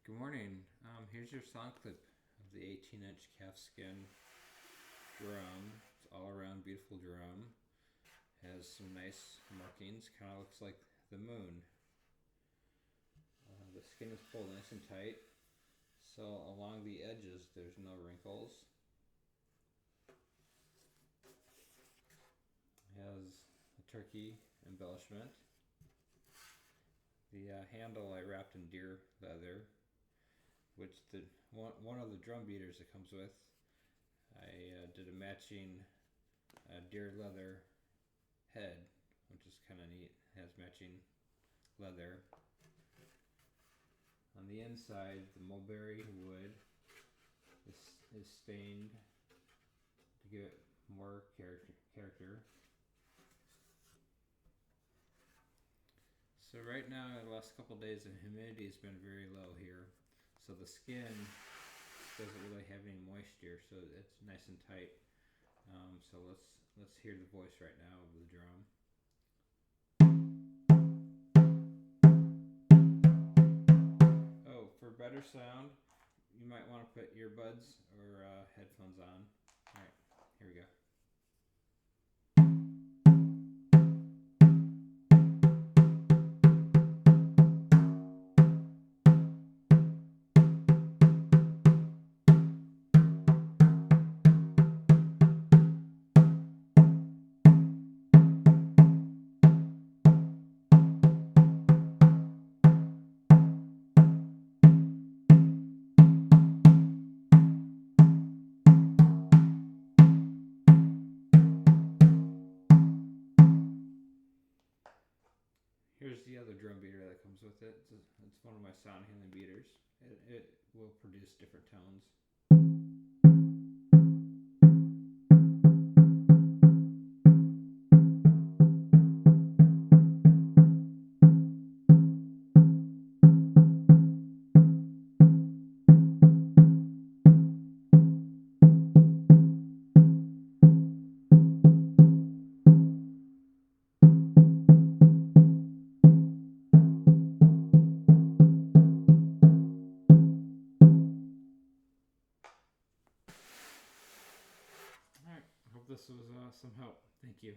Good morning. Here's your sound clip of the 18-inch calfskin drum. It's all around beautiful drum. Has some nice markings. Kind of looks like the moon. The skin is pulled nice and tight. So along the edges there's no wrinkles. It has a turkey embellishment. The handle I wrapped in deer leather, which the one of the drum beaters it comes with, I did a matching deer leather head, which is kind of neat. It has matching leather. On the inside, the mulberry wood is stained to give it more character. So right now, the last couple of days, the humidity has been very low here. So the skin doesn't really have any moisture, so it's nice and tight. So let's hear the voice right now of the drum. Oh, for better sound, you might want to put earbuds or headphones on. All right, here we go. Here's the other drum beater that comes with it. It's one of my sound healing beaters. It will produce different tones. Alright, I hope this was some help. Thank you.